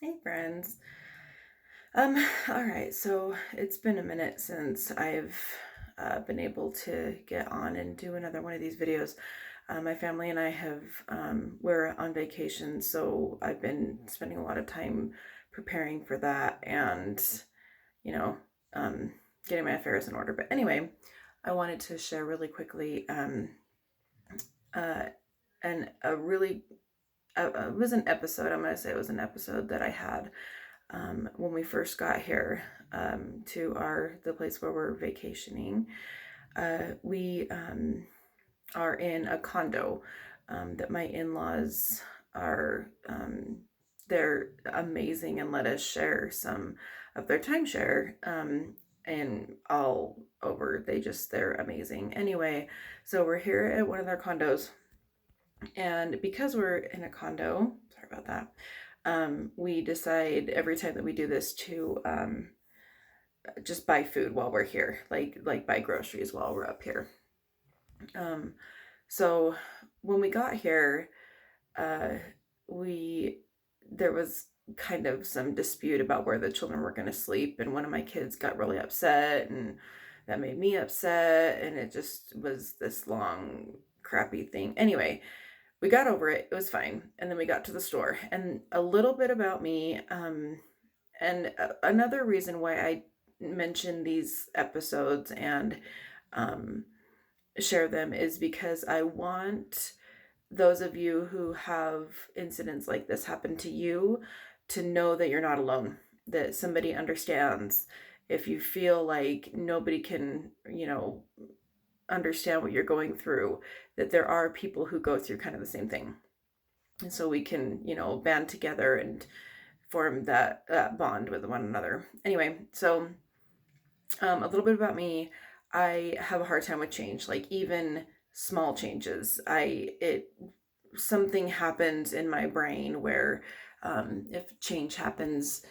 Hey friends. All right, so it's been a minute since I've been able to get on and do another one of these videos. My family and I we're on vacation, so I've been spending a lot of time preparing for that and, you know, um, getting my affairs in order. But anyway, I wanted to share really quickly uh, and a really, it was an episode, I'm going to say it was an episode that I had when we first got here to the place where we're vacationing. We are in a condo that my in-laws are. They're amazing and let us share some of their timeshare. And all over, they're amazing. Anyway, so we're here at one of their condos, and because we're in a condo, sorry about that, we decide every time that we do this to just buy food while we're here, like buy groceries while we're up here. Um, so when we got here, uh, we there was kind of some dispute about where the children were going to sleep, and one of my kids got really upset, and that made me upset, and it just was this long crappy thing. Anyway, we got over it. It was fine. And then we got to the store. And a little bit about me. And another reason why I mention these episodes and um, share them is because I want those of you who have incidents like this happen to you to know that you're not alone, that somebody understands. If you feel like nobody can, understand what you're going through, that there are people who go through kind of the same thing. And so we can, band together and form that bond with one another. Anyway, so a little bit about me. I have a hard time with change, like even small changes. Something happens in my brain where if change happens,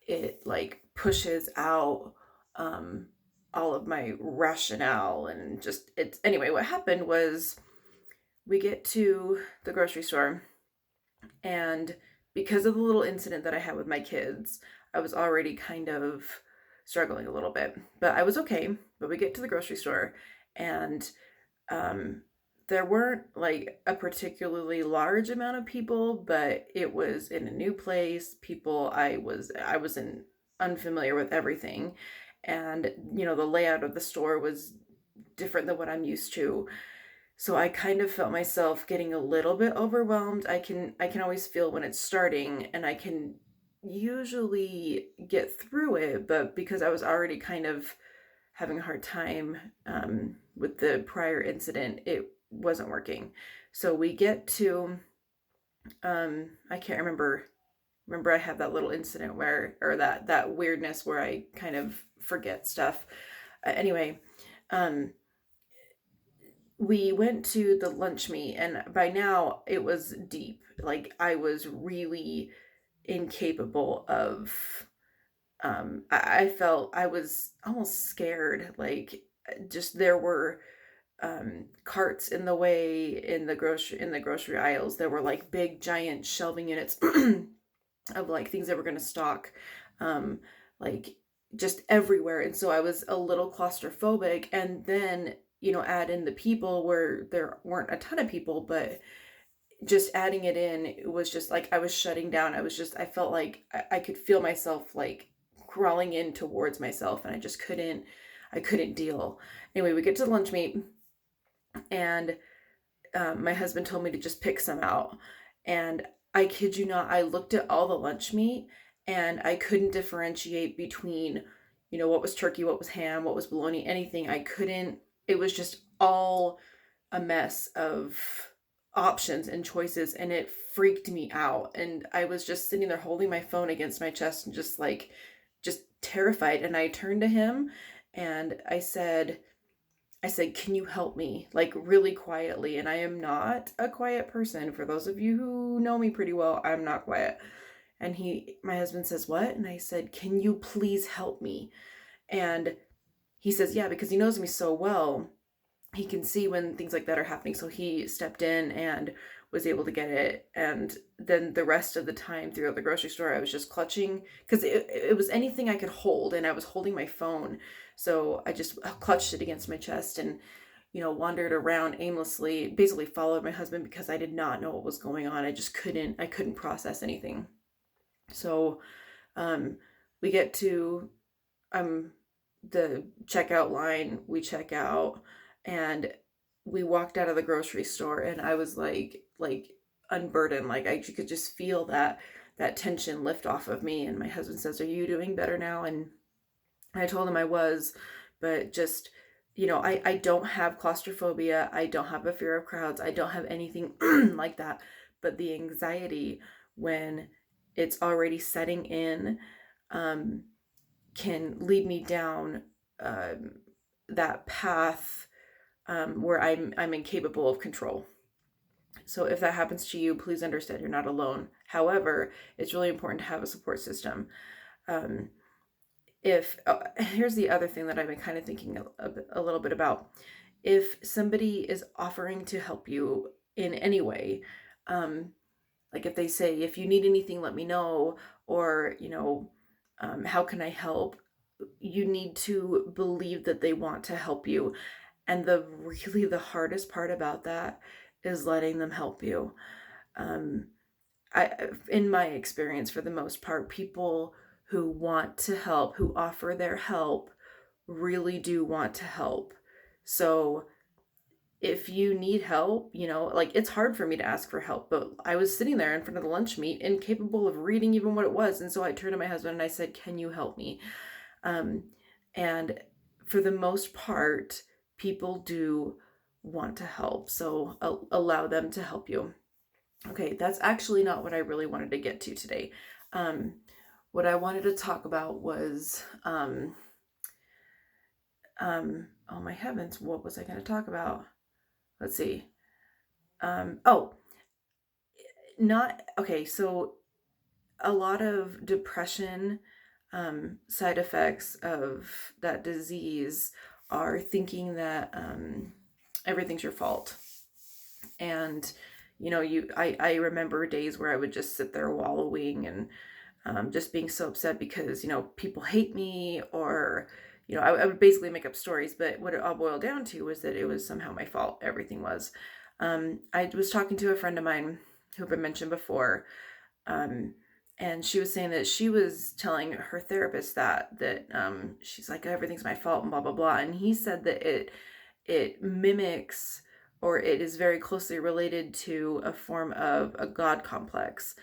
it like pushes out um, all of my rationale and just it's anyway. What happened was we get to the grocery store, and because of the little incident that I had with my kids, I was already kind of struggling a little bit, but I was okay. But we get to the grocery store, and um, there weren't like a particularly large amount of people, but it was in a new place. I was unfamiliar with everything, and the layout of the store was different than what I'm used to. So I kind of felt myself getting a little bit overwhelmed. I can always feel when it's starting, and I can usually get through it, but because I was already kind of having a hard time with the prior incident, it wasn't working. So we get to I can't remember. Remember, I have that little incident where, or that weirdness where I kind of forget stuff. Anyway, um, we went to the lunch meet, and by now it was deep. Like I was really incapable of. I felt I was almost scared. Like just there were carts in the way in the grocery aisles. There were like big giant shelving units of like things that were going to stock, um, like just everywhere. And so I was a little claustrophobic. And then add in the people where there weren't a ton of people, but just adding it in, it was just like I was shutting down. I felt like I could feel myself like crawling in towards myself, and I couldn't deal. Anyway, we get to the lunch meet, and my husband told me to just pick some out. And I kid you not, I looked at all the lunch meat, and I couldn't differentiate between, what was turkey, what was ham, what was bologna, anything. I couldn't, it was just all a mess of options and choices, and it freaked me out. And I was just sitting there holding my phone against my chest and just terrified. And I turned to him and I said, can you help me? Like really quietly. And I am not a quiet person. For those of you who know me pretty well, I'm not quiet. And my husband says, what? And I said, can you please help me? And he says, yeah, because he knows me so well. He can see when things like that are happening. So he stepped in, and was able to get it. And then the rest of the time throughout the grocery store, I was just clutching because it was anything I could hold, and I was holding my phone. So I just clutched it against my chest and, wandered around aimlessly, basically followed my husband because I did not know what was going on. I couldn't process anything. So um, we get to um, the checkout line, we check out, and we walked out of the grocery store, and I was like unburdened. Like I could just feel that tension lift off of me. And my husband says, "Are you doing better now?" And I told him I was, but just, I don't have claustrophobia. I don't have a fear of crowds. I don't have anything like that. But the anxiety when it's already setting in um, can lead me down um, that path where I'm incapable of control. So if that happens to you, please understand you're not alone. However, it's really important to have a support system. Um, if Here's the other thing that I've been kind of thinking a little bit about. If somebody is offering to help you in any way, um, like if they say, if you need anything, let me know, or, how can I help? You need to believe that they want to help you. And the hardest part about that is letting them help you. Um, in my experience, for the most part, people who want to help, who offer their help, really do want to help. So if you need help, like it's hard for me to ask for help, but I was sitting there in front of the lunch meat, incapable of reading even what it was. And so I turned to my husband and I said, "Can you help me?" Um, and for the most part, people do want to help. So allow them to help you. Okay, that's actually not what I really wanted to get to today. Um, what I wanted to talk about was, oh my heavens, what was I going to talk about? Let's see. Oh, not okay. So a lot of depression, side effects of that disease are thinking that everything's your fault. And I remember days where I would just sit there wallowing and just being so upset because people hate me, or I would basically make up stories. But what it all boiled down to was that it was somehow my fault. Everything was. I was talking to a friend of mine who had been mentioned before, um, and she was saying that she was telling her therapist that she's like, everything's my fault and blah blah blah. And he said that it mimics, or it is very closely related to, a form of a God complex,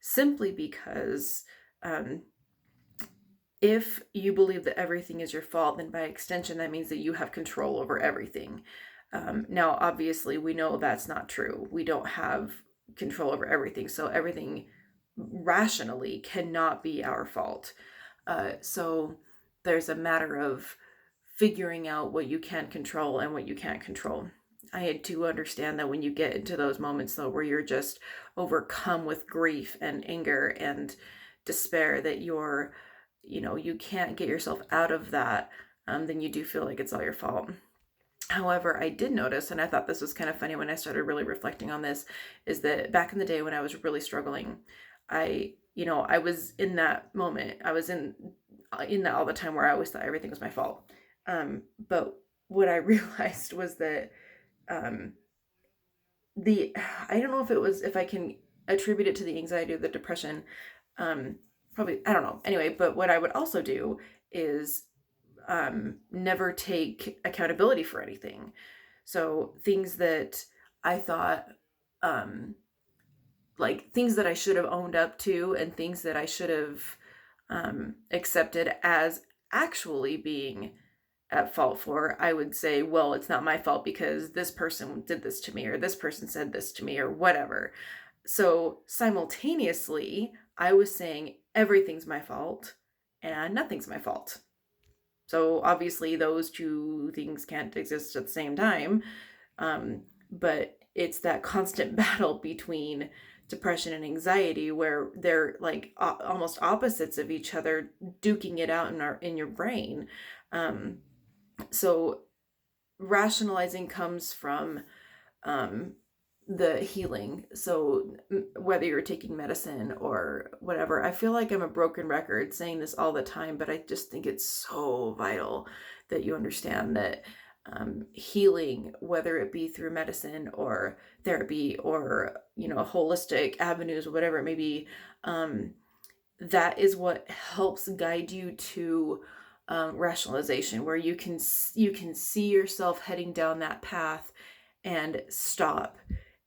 simply because um, if you believe that everything is your fault, then by extension, that means that you have control over everything. Now, obviously, we know that's not true. We don't have control over everything. So everything rationally cannot be our fault. So there's a matter of figuring out what you can control and what you can't control. I had to understand that when you get into those moments, though, where you're just overcome with grief and anger and despair, that you can't get yourself out of that, then you do feel like it's all your fault. However, I did notice, and I thought this was kind of funny when I started really reflecting on this, is that back in the day when I was really struggling, I was in that moment. I was in that all the time where I always thought everything was my fault. But what I realized was that um, the I don't know if I can attribute it to the anxiety or the depression. Um, Probably, I don't know. Anyway, but what I would also do is never take accountability for anything. So things that I thought, um, like things that I should have owned up to, and things that I should have accepted as actually being at fault for, I would say, well, it's not my fault because this person did this to me, or this person said this to me, or whatever. So simultaneously, I was saying everything's my fault and nothing's my fault. So obviously, those two things can't exist at the same time. But it's that constant battle between depression and anxiety, where they're like almost opposites of each other, duking it out in your brain. So rationalizing comes from um, the healing. So whether you're taking medicine or whatever, I feel like I'm a broken record saying this all the time, but I just think it's so vital that you understand that healing, whether it be through medicine or therapy or, holistic avenues, whatever it may be, that is what helps guide you to rationalization, where you can see yourself heading down that path and stop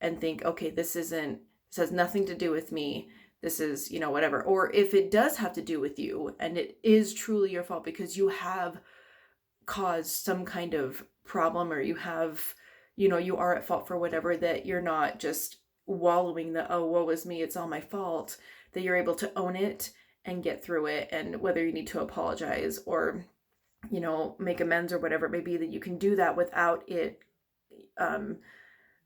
and think, okay, this has nothing to do with me. This is, whatever. Or if it does have to do with you and it is truly your fault because you have caused some kind of problem, or you are at fault for whatever, that you're not just wallowing the, oh, woe is me, it's all my fault, that you're able to own it and get through it. And whether you need to apologize or, make amends or whatever it may be, that you can do that without it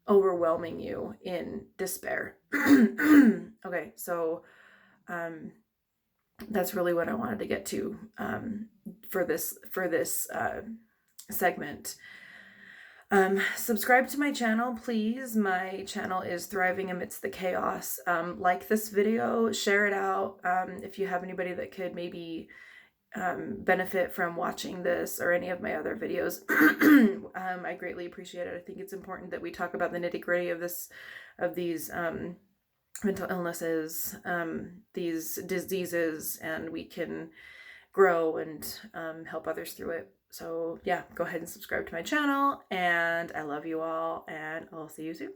overwhelming you in despair. Okay, so that's really what I wanted to get to for this segment. Subscribe to my channel, please. My channel is Thriving Amidst the Chaos. Like this video, share it out. If you have anybody that could maybe benefit from watching this or any of my other videos, I greatly appreciate it. I think it's important that we talk about the nitty-gritty of these mental illnesses, these diseases, and we can grow and help others through it. So yeah, go ahead and subscribe to my channel, and I love you all, and I'll see you soon.